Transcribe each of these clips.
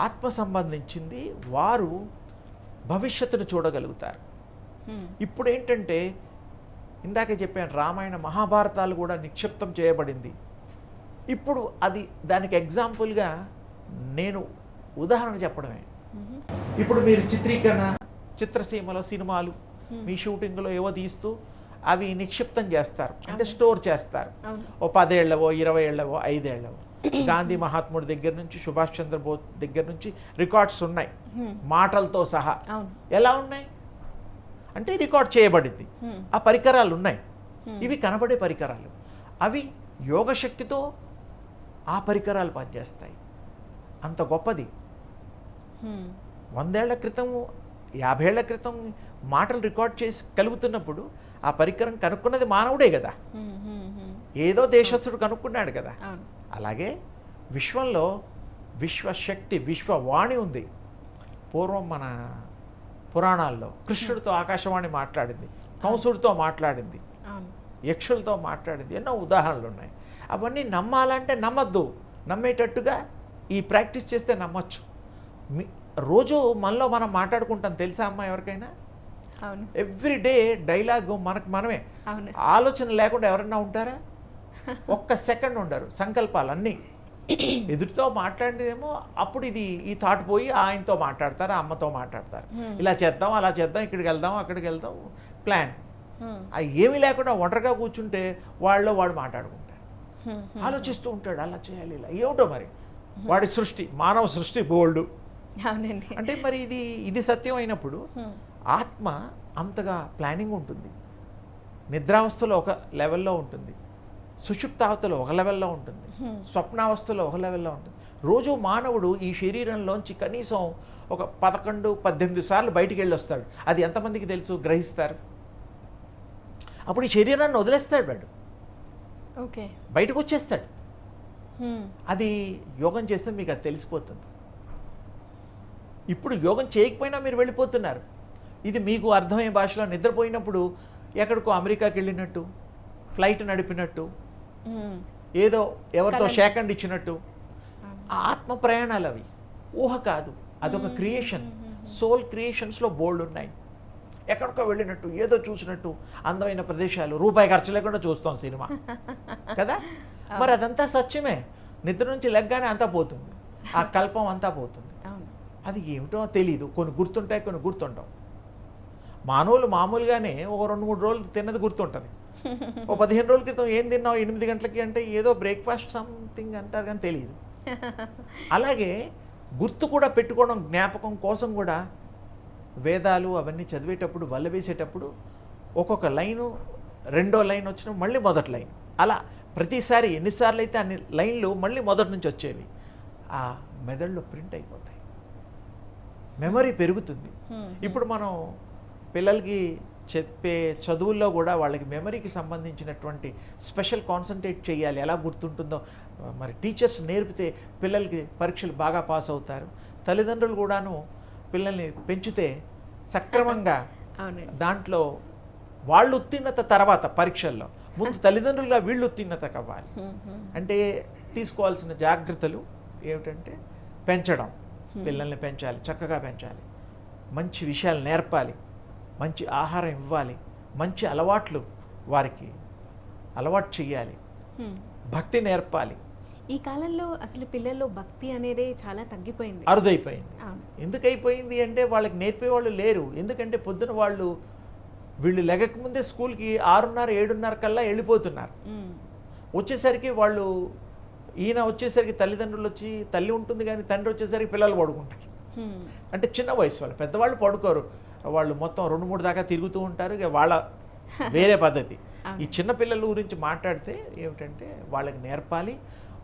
ఆత్మ సంబంధించింది వారు భవిష్యత్తును చూడగలుగుతారు. ఇప్పుడు ఏంటంటే ఇందాకే చెప్పాను, రామాయణ మహాభారతాలు కూడా నిక్షిప్తం చేయబడింది. ఇప్పుడు అది దానికి ఎగ్జాంపుల్గా నేను ఉదాహరణ చెప్పడమే. ఇప్పుడు మీరు చిత్రీకరణ చిత్రసీమలో సినిమాలు మీ షూటింగ్లో ఏవో తీస్తూ అవి నిక్షిప్తం చేస్తారు, అంటే స్టోర్ చేస్తారు. ఓ 10 ఏళ్ళవో 20 ఏళ్ళవో 5 ఏళ్ళవో. గాంధీ మహాత్ముడి దగ్గర నుంచి సుభాష్ చంద్రబోస్ దగ్గర నుంచి రికార్డ్స్ ఉన్నాయి, మాటలతో సహా. ఎలా ఉన్నాయి అంటే రికార్డ్ చేయబడింది, ఆ పరికరాలు ఉన్నాయి. ఇవి కనబడే పరికరాలు, అవి యోగశక్తితో ఆ పరికరాలు పనిచేస్తాయి. అంత గొప్పది. 100 ఏళ్ల క్రితం 50 ఏళ్ల క్రితం మాటలు రికార్డ్ చేసి కలుగుతున్నప్పుడు ఆ పరికరం కనుక్కున్నది మానవుడే కదా, ఏదో దేశస్థుడు కనుక్కున్నాడు కదా. అలాగే విశ్వంలో విశ్వశక్తి విశ్వవాణి ఉంది. పూర్వం మన పురాణాల్లో కృష్ణుడితో ఆకాశవాణి మాట్లాడింది, కంసుడితో మాట్లాడింది, యక్షులతో మాట్లాడింది, ఎన్నో ఉదాహరణలు ఉన్నాయి. అవన్నీ నమ్మాలంటే నమ్మద్దు, నమ్మేటట్టుగా ఈ ప్రాక్టీస్ చేస్తే నమ్మచ్చు. రోజు మనలో మనం మాట్లాడుకుంటాం తెలుసా అమ్మా ఎవరికైనా? ఎవ్రీడే డైలాగ్ మనకు మనమే. ఆలోచన లేకుండా ఎవరన్నా ఉంటారా? ఒక్క సెకండ్ ఉండరు. సంకల్పాలు అన్నీ ఎదుటితో మాట్లాడేదేమో, అప్పుడు ఈ థాట్ పోయి ఆయనతో మాట్లాడతారు, అమ్మతో మాట్లాడతారు, ఇలా చేద్దాం అలా చేద్దాం, ఇక్కడికి వెళ్దాం అక్కడికి వెళ్దాం, ప్లాన్. అది ఏమీ లేకుండా ఒంటరిగా కూర్చుంటే వాడు మాట్లాడుకుంటారు, ఆలోచిస్తూ ఉంటాడు, అలా చేయాలి ఇలా. ఏమిటో మరి వాడి సృష్టి, మానవ సృష్టి బోల్డ్. అంటే మరి ఇది సత్యం అయినప్పుడు ఆత్మ అంతగా ప్లానింగ్ ఉంటుంది. నిద్రావస్థలో ఒక లెవెల్లో ఉంటుంది, సుషుప్తావస్థలో ఒక లెవెల్లో ఉంటుంది, స్వప్నావస్థలో ఒక లెవెల్లో ఉంటుంది. రోజు మానవుడు ఈ శరీరంలోంచి కనీసం ఒక 11-18 సార్లు బయటికి వెళ్ళి వస్తాడు. అది ఎంతమందికి తెలుసు, గ్రహిస్తారు? అప్పుడు ఈ శరీరాన్ని వదిలేస్తాడు వాడు, బయటకు వచ్చేస్తాడు. అది యోగం చేస్తే మీకు అది తెలిసిపోతుంది. ఇప్పుడు యోగం చేయకపోయినా మీరు వెళ్ళిపోతున్నారు. ఇది మీకు అర్థమయ్యే భాషలో నిద్రపోయినప్పుడు ఎక్కడికో అమెరికాకి వెళ్ళినట్టు, ఫ్లైట్ నడిపినట్టు, ఏదో ఎవరితో షేకండ్ ఇచ్చినట్టు. ఆ ఆత్మ ప్రయాణాలు అవి ఊహ కాదు, అదొక క్రియేషన్. సోల్ క్రియేషన్స్లో బోల్డ్ ఉన్నాయి. ఎక్కడికో వెళ్ళినట్టు, ఏదో చూసినట్టు, అందమైన ప్రదేశాలు, రూపాయి ఖర్చు లేకుండా చూస్తాం సినిమా కదా. మరి అదంతా సత్యమే. నిద్ర నుంచి లెగ్గానే అంతా పోతుంది, ఆ కల్పం అంతా పోతుంది. అది ఏమిటో తెలీదు. కొన్ని గుర్తుంటాయి, కొన్ని గుర్తుంటావు. మానవులు మామూలుగానే ఒక 2-3 రోజులు తిన్నది గుర్తుంటుంది. ఓ 15 రోజుల క్రితం ఏం తిన్నావు 8 గంటలకి అంటే ఏదో బ్రేక్ఫాస్ట్ సంథింగ్ అంటారు కానీ తెలియదు. అలాగే గుర్తు కూడా పెట్టుకోవడం, జ్ఞాపకం కోసం కూడా వేదాలు అవన్నీ చదివేటప్పుడు, వల్ల వేసేటప్పుడు ఒక్కొక్క లైను, రెండో లైన్ వచ్చిన మళ్ళీ మొదటి లైన్, అలా ప్రతిసారి ఎన్నిసార్లు అయితే అన్ని లైన్లు మళ్ళీ మొదటి నుంచి వచ్చేవి. ఆ మెదడులో ప్రింట్ అయిపోతాయి, మెమరీ పెరుగుతుంది. ఇప్పుడు మనం పిల్లలకి చెప్పే చదువుల్లో కూడా వాళ్ళకి మెమరీకి సంబంధించినటువంటి స్పెషల్ కాన్సన్ట్రేట్ చేయాలి, ఎలా గుర్తుంటుందో మరి టీచర్స్ నేర్పితే పిల్లలకి పరీక్షలు బాగా పాస్ అవుతారు. తల్లిదండ్రులు కూడాను పిల్లల్ని పెంచితే సక్రమంగా దాంట్లో వాళ్ళు ఉత్తీర్ణత తర్వాత పరీక్షల్లో ముందు తల్లిదండ్రులుగా వీళ్ళు ఉత్తీర్ణత కావాలి. అంటే తీసుకోవాల్సిన జాగ్రత్తలు ఏమిటంటే పెంచడం, పిల్లల్ని పెంచాలి, చక్కగా పెంచాలి, మంచి విషయాలు నేర్పాలి, మంచి ఆహారం ఇవ్వాలి, మంచి అలవాట్లు వారికి అలవాటు చేయాలి, భక్తి నేర్పాలి. ఈ కాలంలో అసలు పిల్లల్లో భక్తి అనేది చాలా తగ్గిపోయింది, అరుదైపోయింది. ఎందుకు అయిపోయింది అంటే వాళ్ళకి నేర్పేవాళ్ళు లేరు. ఎందుకంటే పొద్దున వీళ్ళు లెగకముందే స్కూల్కి 6:30-7:30 కల్లా వెళ్ళిపోతున్నారు. వచ్చేసరికి వాళ్ళు ఈయన వచ్చేసరికి తల్లిదండ్రులు వచ్చి, తల్లి ఉంటుంది కానీ తండ్రి వచ్చేసరికి పిల్లలు పడుకుంటారు. అంటే చిన్న వయసు వాళ్ళు, పెద్దవాళ్ళు పడుకోరు, వాళ్ళు మొత్తం 2-3 దాకా తిరుగుతూ ఉంటారు. ఇక వాళ్ళ వేరే పద్ధతి. ఈ చిన్నపిల్లల గురించి మాట్లాడితే ఏమిటంటే వాళ్ళకి నేర్పాలి.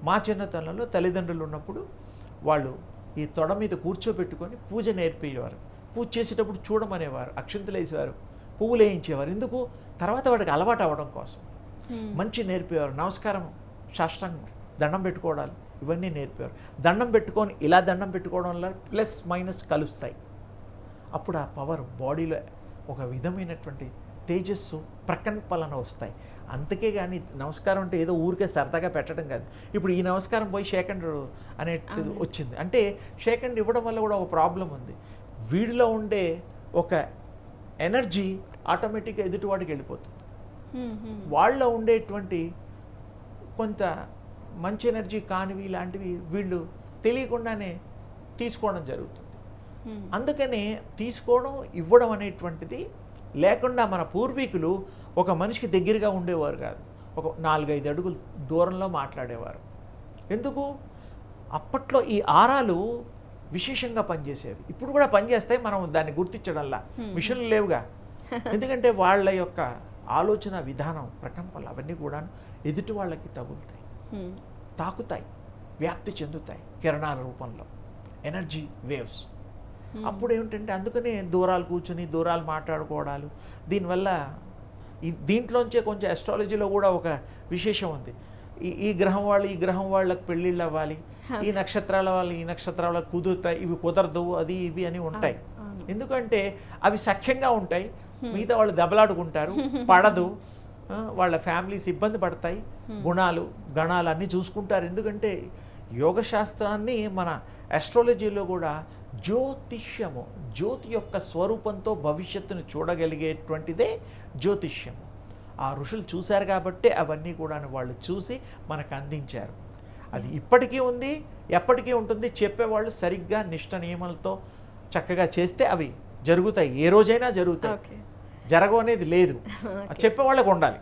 మా చిన్నతనంలో తల్లిదండ్రులు ఉన్నప్పుడు వాళ్ళు ఈ తొడ మీద కూర్చోబెట్టుకొని పూజ నేర్పేవారు. పూజ చేసేటప్పుడు చూడమనేవారు, అక్షింతలు వేసేవారు, పువ్వులు వేయించేవారు. ఎందుకు? తర్వాత వాడికి అలవాటు అవ్వడం కోసం. మంచి నేర్పేవారు. నమస్కారం, సాష్టాంగం, దండం పెట్టుకోవడాలు, ఇవన్నీ నేర్పేవారు. దండం పెట్టుకొని ఇలా దండం పెట్టుకోవడం వల్ల ప్లస్ మైనస్ కలుస్తాయి. అప్పుడు ఆ పవర్ బాడీలో ఒక విధమైనటువంటి తేజస్సు, ప్రకంపనలు వస్తాయి. అంతకే కానీ నమస్కారం అంటే ఏదో ఊరికే సరదాగా పెట్టడం కాదు. ఇప్పుడు ఈ నమస్కారం పోయి షేకండ్ అనేది వచ్చింది అంటే షేకండ్ ఇవ్వడం వల్ల కూడా ఒక ప్రాబ్లం ఉంది. వీడిలో ఉండే ఒక ఎనర్జీ ఆటోమేటిక్గా ఎదుటివాడికి వెళ్ళిపోతుంది. వాళ్ళలో ఉండేటువంటి కొంత మంచి ఎనర్జీ కానివి ఇలాంటివి వీళ్ళు తెలియకుండానే తీసుకోవడం జరుగుతుంది. అందుకనే తీసుకోవడం ఇవ్వడం అనేటువంటిది లేకుండా మన పూర్వీకులు ఒక మనిషికి దగ్గరగా ఉండేవారు కాదు, ఒక 4-5 అడుగులు దూరంలో మాట్లాడేవారు. ఎందుకు? అప్పట్లో ఈ ఆరాలు విశేషంగా పనిచేసేవి. ఇప్పుడు కూడా పనిచేస్తాయి, మనం దాన్ని గుర్తించడంలా. మిషన్లు లేవుగా. ఎందుకంటే వాళ్ళ యొక్క ఆలోచన విధానం, ప్రకంపనలు అవన్నీ కూడా ఎదుటి వాళ్ళకి తగులుతాయి, తాకుతాయి, వ్యాప్తి చెందుతాయి కిరణాల రూపంలో, ఎనర్జీ వేవ్స్. అప్పుడు ఏమిటంటే అందుకనే దూరాలు కూర్చొని దూరాలు మాట్లాడుకోవడాలు. దీనివల్ల దీంట్లోంచే కొంచెం అస్ట్రాలజీలో కూడా ఒక విశేషం ఉంది. ఈ గ్రహం వాళ్ళు ఈ గ్రహం వాళ్ళకి పెళ్ళిళ్ళు అవ్వాలి, ఈ నక్షత్రాల వాళ్ళు ఈ నక్షత్రాల కుదురుతాయి, ఇవి కుదరదు, అది ఇవి అని ఉంటాయి. ఎందుకంటే అవి సఖ్యంగా ఉంటాయి, మిగతా వాళ్ళు దెబ్బలాడుకుంటారు, పడదు, వాళ్ళ ఫ్యామిలీస్ ఇబ్బంది పడతాయి, గుణాలు గణాలు అన్నీ చూసుకుంటారు. ఎందుకంటే యోగశాస్త్రాన్ని మన అస్ట్రాలజీలో కూడా జ్యోతిష్యము, జ్యోతి యొక్క స్వరూపంతో భవిష్యత్తును చూడగలిగేటువంటిదే జ్యోతిష్యము. ఆ ఋషులు చూశారు కాబట్టి అవన్నీ కూడా వాళ్ళు చూసి మనకు అందించారు. అది ఇప్పటికీ ఉంది, ఎప్పటికీ ఉంటుంది. చెప్పేవాళ్ళు సరిగ్గా నిష్ట నియమాలతో చక్కగా చేస్తే అవి జరుగుతాయి, ఏ రోజైనా జరుగుతాయి. జరగవు అనేది లేదు, చెప్పేవాళ్ళకు ఉండాలి.